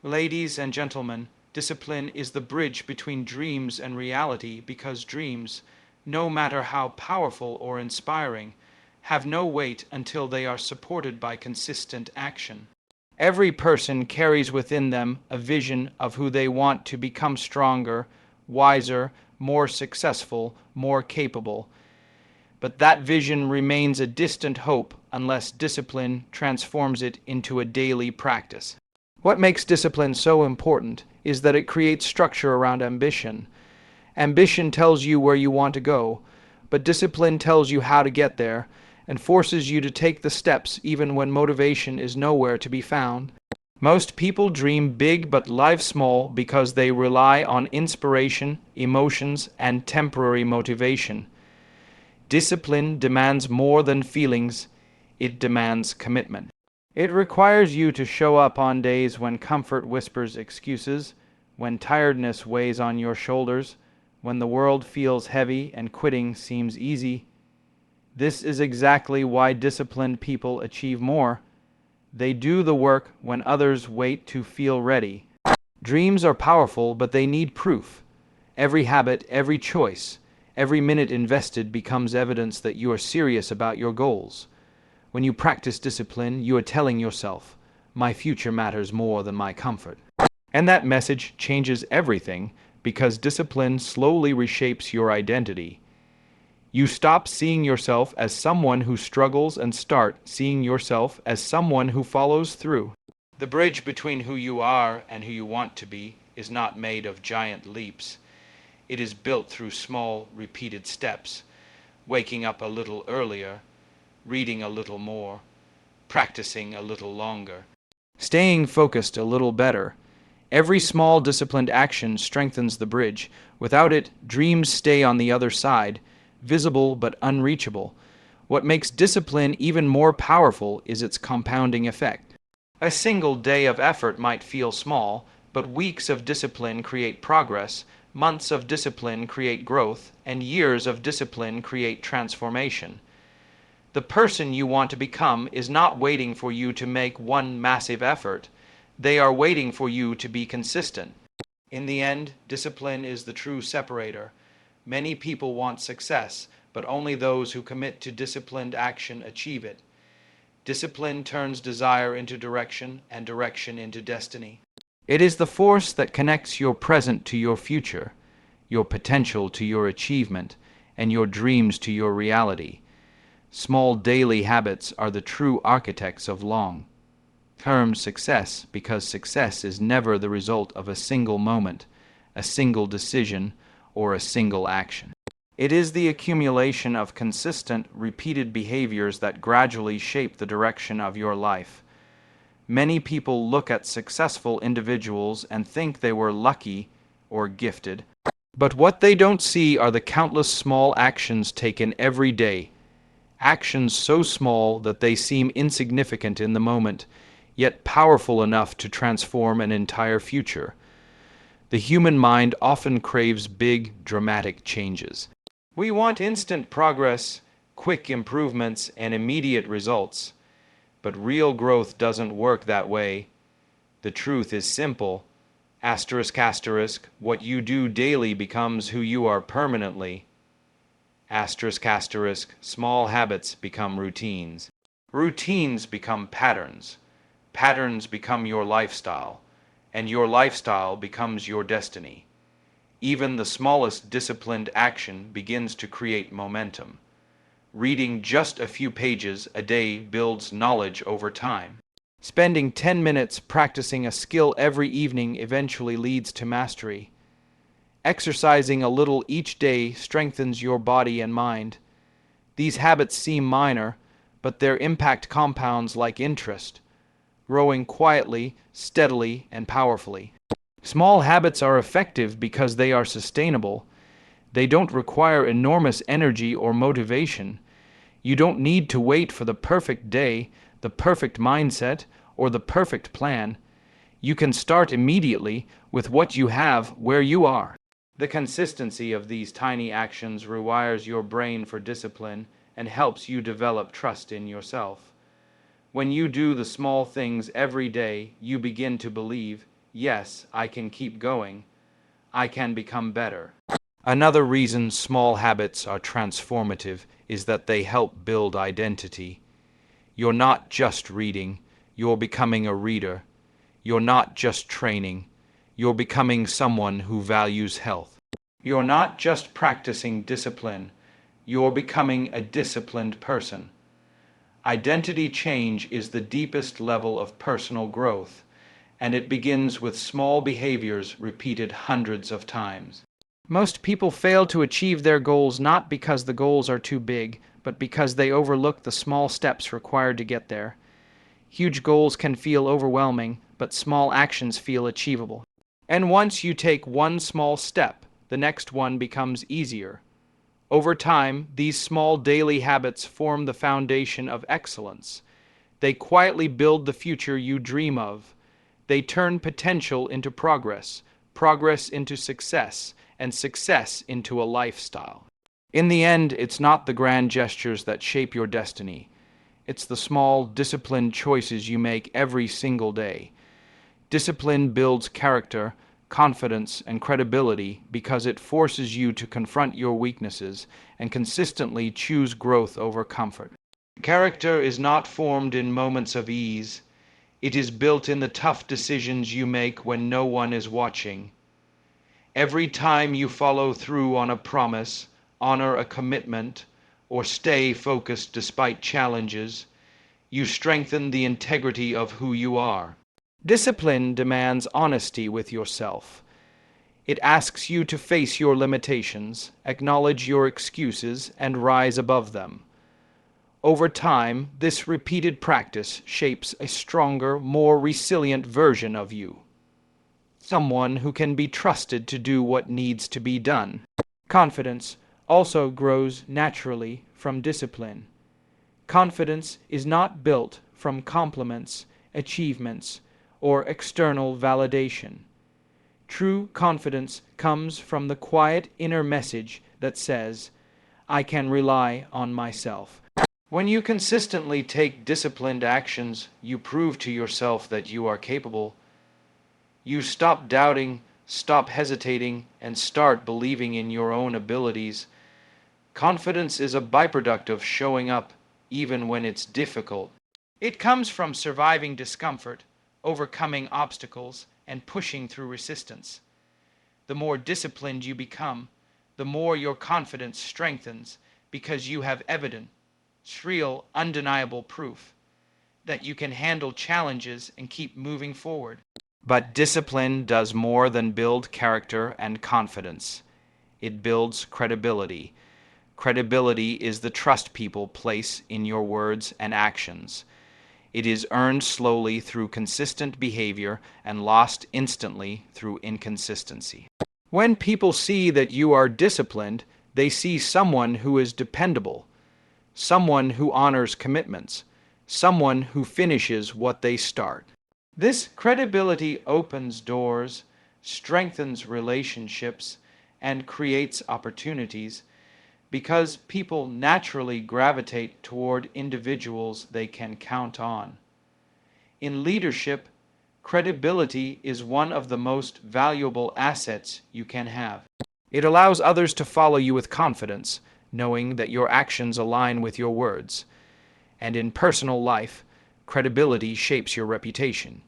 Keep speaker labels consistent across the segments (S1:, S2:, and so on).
S1: Ladies and gentlemen, discipline is the bridge between dreams and reality because dreams, no matter how powerful or inspiring, have no weight until they are supported by consistent action. Every person carries within them a vision of who they want to become stronger, wiser, more successful, more capable. But that vision remains a distant hope unless discipline transforms it into a daily practice. What makes discipline so important is that it creates structure around ambition. Ambition tells you where you want to go, but discipline tells you how to get there and forces you to take the steps even when motivation is nowhere to be found. Most people dream big but live small because they rely on inspiration, emotions, and temporary motivation. Discipline demands more than feelings, it demands commitment. It requires you to show up on days when comfort whispers excuses, when tiredness weighs on your shoulders, when the world feels heavy and quitting seems easy. This is exactly why disciplined people achieve more. They do the work when others wait to feel ready. Dreams are powerful, but they need proof. Every habit, every choice, every minute invested becomes evidence that you are serious about your goals. When you practice discipline, you are telling yourself, my future matters more than my comfort. And that message changes everything because discipline slowly reshapes your identity. You stop seeing yourself as someone who struggles and start seeing yourself as someone who follows through. The bridge between who you are and who you want to be is not made of giant leaps. It is built through small, repeated steps, waking up a little earlier, reading a little more, practicing a little longer, staying focused a little better. Every small disciplined action strengthens the bridge. Without it, dreams stay on the other side, visible but unreachable. What makes discipline even more powerful is its compounding effect. A single day of effort might feel small, but weeks of discipline create progress, months of discipline create growth, and years of discipline create transformation. The person you want to become is not waiting for you to make one massive effort. They are waiting for you to be consistent. In the end, discipline is the true separator. Many people want success, but only those who commit to disciplined action achieve it. Discipline turns desire into direction and direction into destiny. It is the force that connects your present to your future, your potential to your achievement, and your dreams to your reality. Small daily habits are the true architects of long-term success because success is never the result of a single moment, a single decision, or a single action. It is the accumulation of consistent, repeated behaviors that gradually shape the direction of your life. Many people look at successful individuals and think they were lucky or gifted, but what they don't see are the countless small actions taken every day. Actions so small that they seem insignificant in the moment, yet powerful enough to transform an entire future. The human mind often craves big, dramatic changes. We want instant progress, quick improvements, and immediate results. But real growth doesn't work that way. The truth is simple. Asterisk, asterisk, what you do daily becomes who you are permanently. Asterisk, asterisk, small habits become routines. Routines become patterns. Patterns become your lifestyle, and your lifestyle becomes your destiny. Even the smallest disciplined action begins to create momentum. Reading just a few pages a day builds knowledge over time. Spending 10 minutes practicing a skill every evening eventually leads to mastery. Exercising a little each day strengthens your body and mind. These habits seem minor, but their impact compounds like interest, growing quietly, steadily, and powerfully. Small habits are effective because they are sustainable. They don't require enormous energy or motivation. You don't need to wait for the perfect day, the perfect mindset, or the perfect plan. You can start immediately with what you have where you are. The consistency of these tiny actions rewires your brain for discipline and helps you develop trust in yourself. When you do the small things every day, you begin to believe, yes, I can keep going. I can become better. Another reason small habits are transformative is that they help build identity. You're not just reading, you're becoming a reader. You're not just training, you're becoming someone who values health. You're not just practicing discipline, you're becoming a disciplined person. Identity change is the deepest level of personal growth, and it begins with small behaviors repeated hundreds of times. Most people fail to achieve their goals not because the goals are too big, but because they overlook the small steps required to get there. Huge goals can feel overwhelming, but small actions feel achievable. And once you take one small step, the next one becomes easier. Over time, these small daily habits form the foundation of excellence. They quietly build the future you dream of. They turn potential into progress, progress into success, and success into a lifestyle. In the end, it's not the grand gestures that shape your destiny. It's the small, disciplined choices you make every single day. Discipline builds character, confidence, and credibility because it forces you to confront your weaknesses and consistently choose growth over comfort. Character is not formed in moments of ease. It is built in the tough decisions you make when no one is watching. Every time you follow through on a promise, honor a commitment, or stay focused despite challenges, you strengthen the integrity of who you are. Discipline demands honesty with yourself. It asks you to face your limitations, acknowledge your excuses, and rise above them. Over time, this repeated practice shapes a stronger, more resilient version of you. Someone who can be trusted to do what needs to be done. Confidence also grows naturally from discipline. Confidence is not built from compliments, achievements, or external validation. True confidence comes from the quiet inner message that says, I can rely on myself. When you consistently take disciplined actions, you prove to yourself that you are capable. You stop doubting, stop hesitating, and start believing in your own abilities. Confidence is a byproduct of showing up, even when it's difficult. It comes from surviving discomfort, overcoming obstacles, and pushing through resistance. The more disciplined you become, the more your confidence strengthens because you have evidence, real, undeniable proof that you can handle challenges and keep moving forward. But discipline does more than build character and confidence. It builds credibility. Credibility is the trust people place in your words and actions. It is earned slowly through consistent behavior and lost instantly through inconsistency. When people see that you are disciplined, they see someone who is dependable, someone who honors commitments, someone who finishes what they start. This credibility opens doors, strengthens relationships, and creates opportunities because people naturally gravitate toward individuals they can count on. In leadership, credibility is one of the most valuable assets you can have. It allows others to follow you with confidence, knowing that your actions align with your words. And in personal life, credibility shapes your reputation.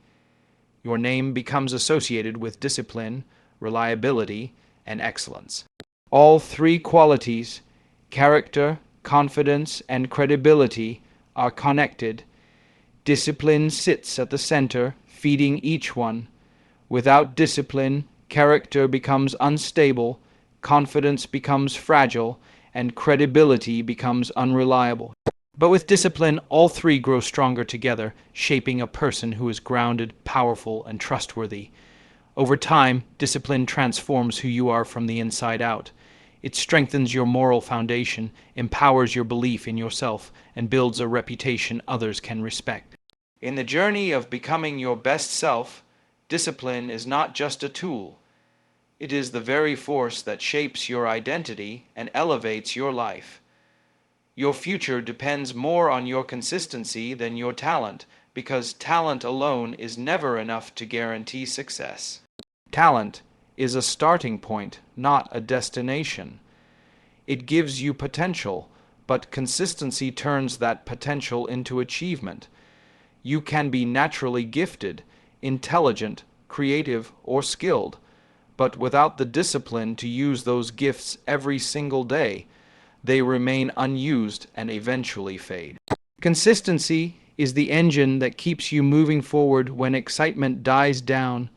S1: Your name becomes associated with discipline, reliability, and excellence. All three qualities, character, confidence, and credibility, are connected. Discipline sits at the center, feeding each one. Without discipline, character becomes unstable, confidence becomes fragile, and credibility becomes unreliable. But with discipline, all three grow stronger together, shaping a person who is grounded, powerful, and trustworthy. Over time, discipline transforms who you are from the inside out. It strengthens your moral foundation, empowers your belief in yourself, and builds a reputation others can respect. In the journey of becoming your best self, discipline is not just a tool. It is the very force that shapes your identity and elevates your life. Your future depends more on your consistency than your talent, because talent alone is never enough to guarantee success. Talent is a starting point, not a destination. It gives you potential, but consistency turns that potential into achievement. You can be naturally gifted, intelligent, creative, or skilled, but without the discipline to use those gifts every single day, they remain unused and eventually fade. Consistency is the engine that keeps you moving forward when excitement dies down,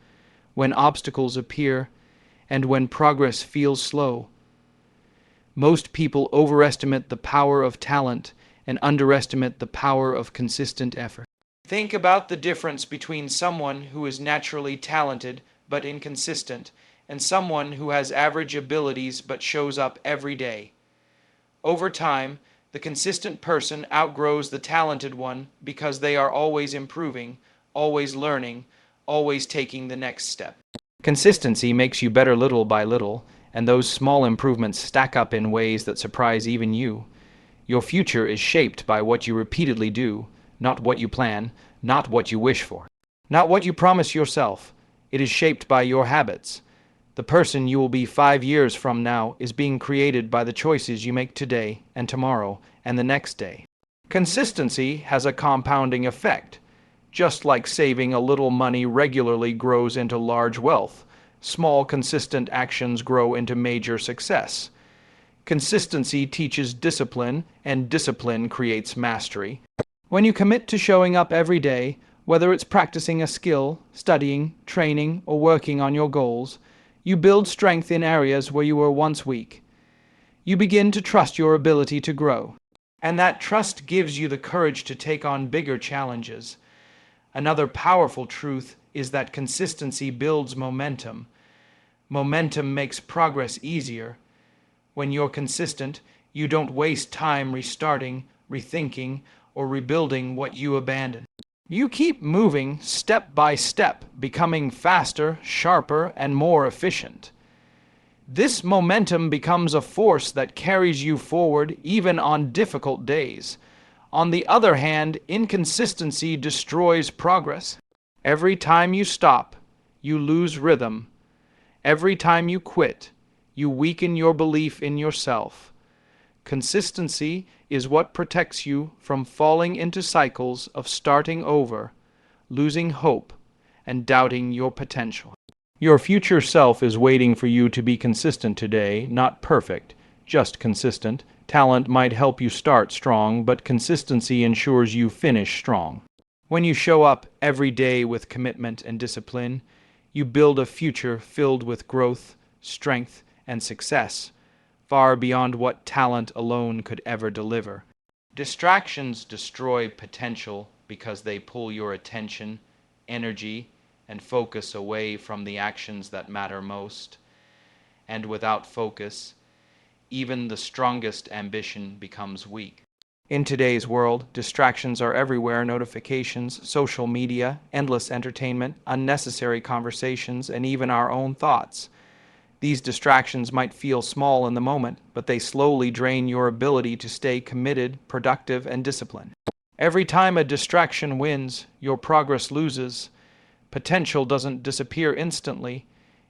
S1: when obstacles appear, and when progress feels slow. Most people overestimate the power of talent and underestimate the power of consistent effort. Think about the difference between someone who is naturally talented but inconsistent and someone who has average abilities but shows up every day. Over time, the consistent person outgrows the talented one because they are always improving, always learning, always taking the next step. Consistency makes you better little by little, and those small improvements stack up in ways that surprise even you. Your future is shaped by what you repeatedly do, not what you plan, not what you wish for, not what you promise yourself. It is shaped by your habits. The person you will be 5 years from now is being created by the choices you make today and tomorrow and the next day. Consistency has a compounding effect. Just like saving a little money regularly grows into large wealth, small consistent actions grow into major success. Consistency teaches discipline, and discipline creates mastery. When you commit to showing up every day, whether it's practicing a skill, studying, training, or working on your goals, you build strength in areas where you were once weak. You begin to trust your ability to grow, and that trust gives you the courage to take on bigger challenges. Another powerful truth is that consistency builds momentum. Momentum makes progress easier. When you're consistent, you don't waste time restarting, rethinking, or rebuilding what you abandoned. You keep moving step by step, becoming faster, sharper, and more efficient. This momentum becomes a force that carries you forward even on difficult days. On the other hand, inconsistency destroys progress. Every time you stop, you lose rhythm. Every time you quit, you weaken your belief in yourself. Consistency is what protects you from falling into cycles of starting over, losing hope, and doubting your potential. Your future self is waiting for you to be consistent today, not perfect, just consistent. Talent might help you start strong, but consistency ensures you finish strong. When you show up every day with commitment and discipline, you build a future filled with growth, strength, and success, far beyond what talent alone could ever deliver. Distractions destroy potential because they pull your attention, energy, and focus away from the actions that matter most. And without focus, even the strongest ambition becomes weak. In today's world, distractions are everywhere: notifications, social media, endless entertainment, unnecessary conversations, and even our own thoughts. These distractions might feel small in the moment, but they slowly drain your ability to stay committed, productive, and disciplined. Every time a distraction wins, your progress loses. Potential doesn't disappear instantly.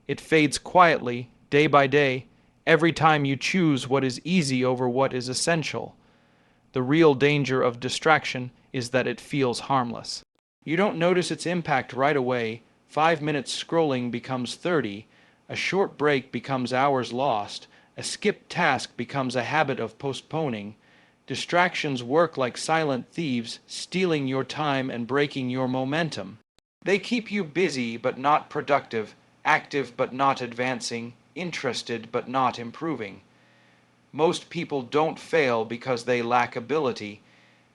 S1: It fades quietly, day by day, every time you choose what is easy over what is essential. The real danger of distraction is that it feels harmless. You don't notice its impact right away. 5 minutes scrolling becomes 30. A short break becomes hours lost. A skipped task becomes a habit of postponing. Distractions work like silent thieves, stealing your time and breaking your momentum. They keep you busy but not productive, active but not advancing, interested but not improving. Most people don't fail because they lack ability.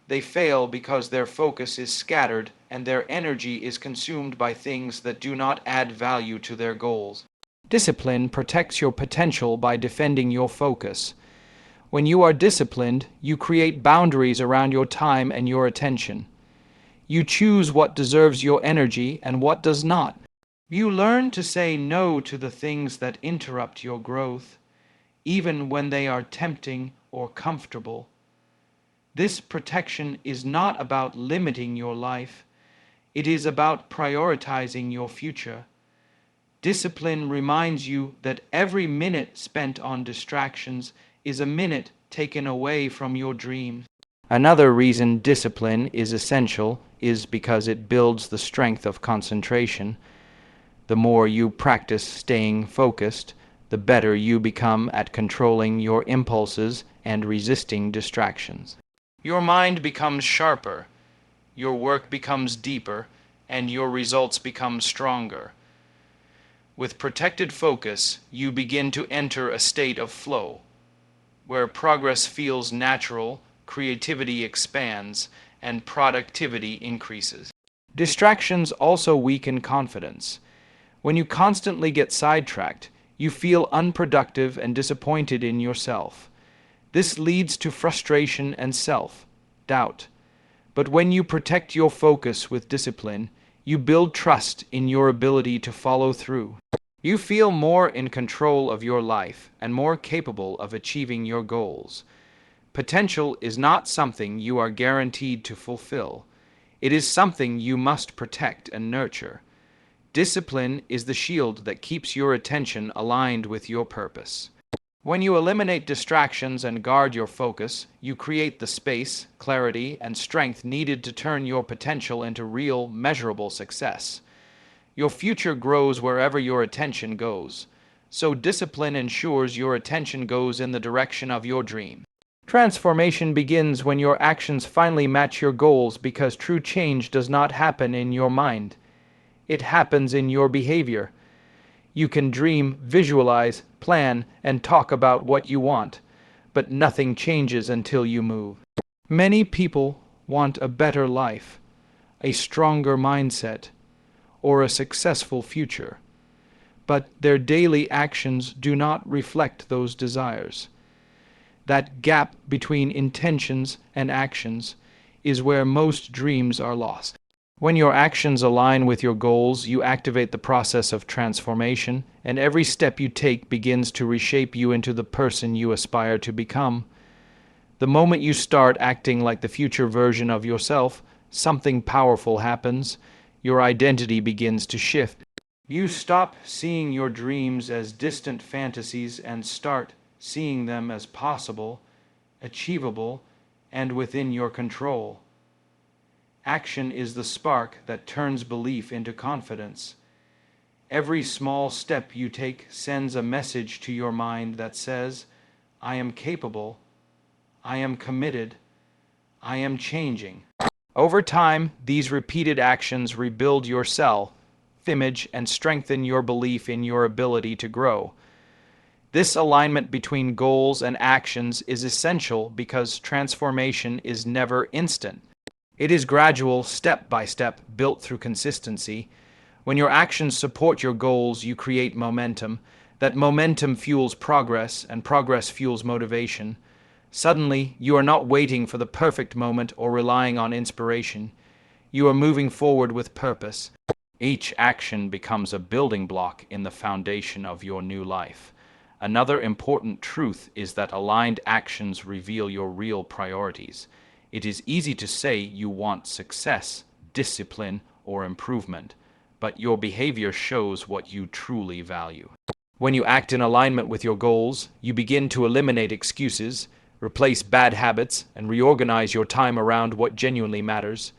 S1: They fail because their focus is scattered and their energy is consumed by things that do not add value to their goals. Discipline protects your potential by defending your focus. When you are disciplined, you create boundaries around your time and your attention. You choose what deserves your energy and what does not. You learn to say no to the things that interrupt your growth, even when they are tempting or comfortable. This protection is not about limiting your life. It is about prioritizing your future. Discipline reminds you that every minute spent on distractions is a minute taken away from your dream. Another reason discipline is essential is because it builds the strength of concentration. The more you practice staying focused, the better you become at controlling your impulses and resisting distractions. Your mind becomes sharper, your work becomes deeper, and your results become stronger. With protected focus, you begin to enter a state of flow, where progress feels natural, creativity expands, and productivity increases. Distractions also weaken confidence. When you constantly get sidetracked, you feel unproductive and disappointed in yourself. This leads to frustration and self-doubt. But when you protect your focus with discipline, you build trust in your ability to follow through. You feel more in control of your life and more capable of achieving your goals. Potential is not something you are guaranteed to fulfill. It is something you must protect and nurture. Discipline is the shield that keeps your attention aligned with your purpose. When you eliminate distractions and guard your focus, you create the space, clarity, and strength needed to turn your potential into real, measurable success. Your future grows wherever your attention goes. So discipline ensures your attention goes in the direction of your dream. Transformation begins when your actions finally match your goals, because true change does not happen in your mind. It happens in your behavior. You can dream, visualize, plan, and talk about what you want, but nothing changes until you move. Many people want a better life, a stronger mindset, or a successful future, but their daily actions do not reflect those desires. That gap between intentions and actions is where most dreams are lost. When your actions align with your goals, you activate the process of transformation, and every step you take begins to reshape you into the person you aspire to become. The moment you start acting like the future version of yourself, something powerful happens. Your identity begins to shift. You stop seeing your dreams as distant fantasies and start seeing them as possible, achievable, and within your control. Action is the spark that turns belief into confidence. Every small step you take sends a message to your mind that says, I am capable, I am committed, I am changing. Over time, these repeated actions rebuild your self-image and strengthen your belief in your ability to grow. This alignment between goals and actions is essential because transformation is never instant. It is gradual, step by step, built through consistency. When your actions support your goals, you create momentum. That momentum fuels progress, and progress fuels motivation. Suddenly, you are not waiting for the perfect moment or relying on inspiration. You are moving forward with purpose. Each action becomes a building block in the foundation of your new life. Another important truth is that aligned actions reveal your real priorities. It is easy to say you want success, discipline, or improvement, but your behavior shows what you truly value. When you act in alignment with your goals, you begin to eliminate excuses, replace bad habits, and reorganize your time around what genuinely matters.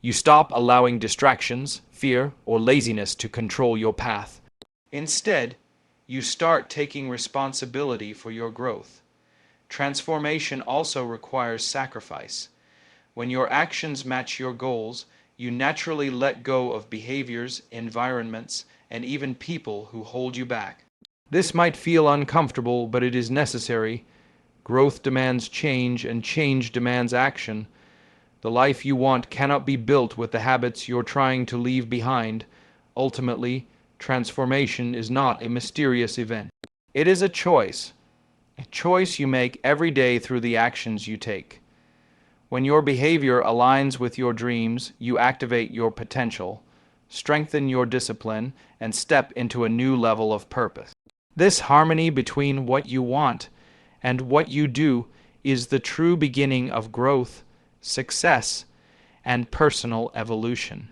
S1: You stop allowing distractions, fear, or laziness to control your path. Instead, you start taking responsibility for your growth. Transformation also requires sacrifice. When your actions match your goals, you naturally let go of behaviors, environments, and even people who hold you back. This might feel uncomfortable, but it is necessary. Growth demands change, and change demands action. The life you want cannot be built with the habits you're trying to leave behind. Ultimately, transformation is not a mysterious event. It is a choice you make every day through the actions you take. When your behavior aligns with your dreams, you activate your potential, strengthen your discipline, and step into a new level of purpose. This harmony between what you want and what you do is the true beginning of growth, success, and personal evolution.